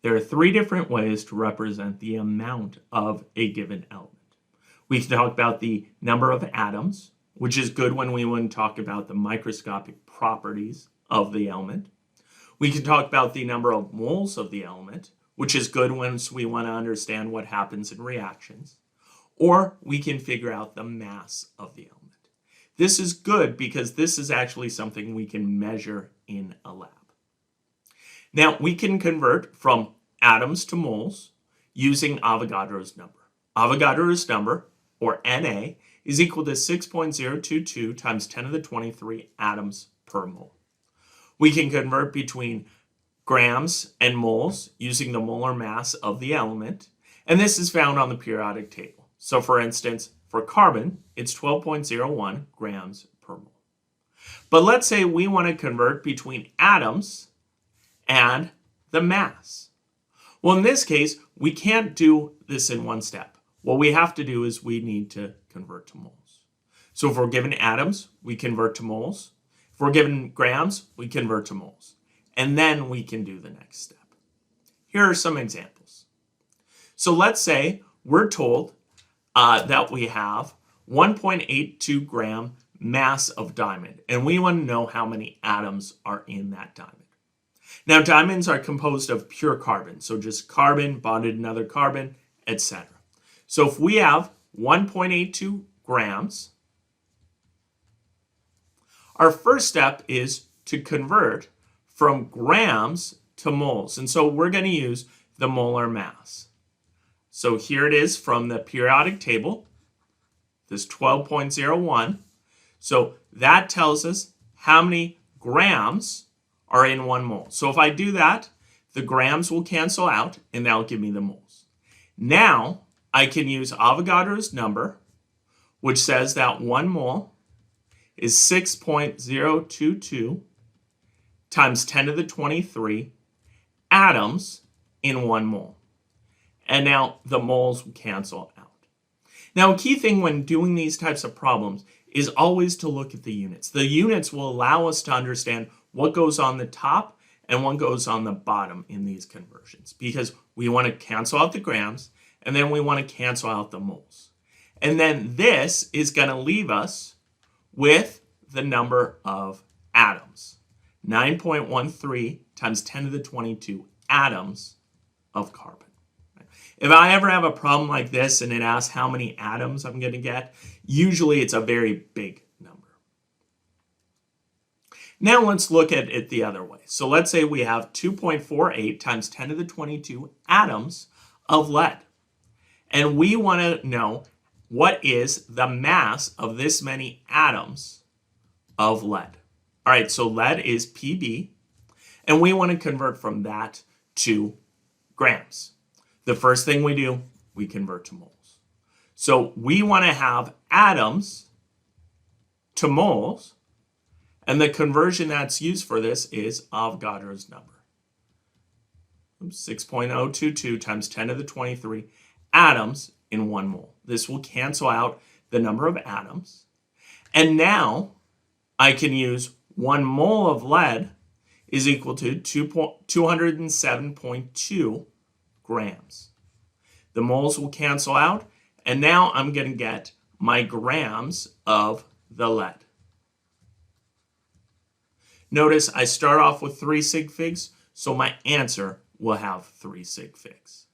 There are three different ways to represent the amount of a given element. We can talk about the number of atoms, which is good when we want to talk about the microscopic properties of the element. We can talk about the number of moles of the element, which is good once we want to understand what happens in reactions. Or we can figure out the mass of the element. This is good because this is actually something we can measure in a lab. Now, we can convert from atoms to moles using Avogadro's number. Avogadro's number, or Na, is equal to 6.022 times 10 to the 23 atoms per mole. We can convert between grams and moles using the molar mass of the element, and this is found on the periodic table. So for instance, for carbon, it's 12.01 grams per mole. But let's say we want to convert between atoms and the mass. Well, in this case, we can't do this in one step. What we have to do is we need to convert to moles. So if we're given atoms, we convert to moles. If we're given grams, we convert to moles. And then we can do the next step. Here are some examples. So let's say we're told that we have 1.82 gram mass of diamond, and we want to know how many atoms are in that diamond. Now, diamonds are composed of pure carbon, so just carbon bonded another carbon, etc. So if we have 1.82 grams, our first step is to convert from grams to moles. And so we're going to use the molar mass. So here it is from the periodic table, this 12.01. So that tells us how many grams are in 1 mole. So if I do that, the grams will cancel out, and that'll give me the moles. Now, I can use Avogadro's number, which says that 1 mole is 6.022 times 10 to the 23 atoms in 1 mole. And now the moles will cancel out. Now, a key thing when doing these types of problems is always to look at the units. The units will allow us to understand what goes on the top and what goes on the bottom in these conversions, because we want to cancel out the grams and then we want to cancel out the moles. And then this is going to leave us with the number of atoms. 9.13 times 10 to the 22 atoms of carbon. If I ever have a problem like this and it asks how many atoms I'm going to get, usually it's a very big number. Now let's look at it the other way. So let's say we have 2.48 times 10 to the 22 atoms of lead. And we want to know what is the mass of this many atoms of lead. All right, so lead is Pb, and we want to convert from that to grams. The first thing we do, we convert to moles. So we want to have atoms to moles, and the conversion that's used for this is Avogadro's number. 6.022 times 10 to the 23 atoms in 1 mole. This will cancel out the number of atoms. And now I can use 1 mole of lead is equal to 207.2 grams. The moles will cancel out, and now I'm going to get my grams of the lead. Notice I start off with 3 sig figs, so my answer will have 3 sig figs.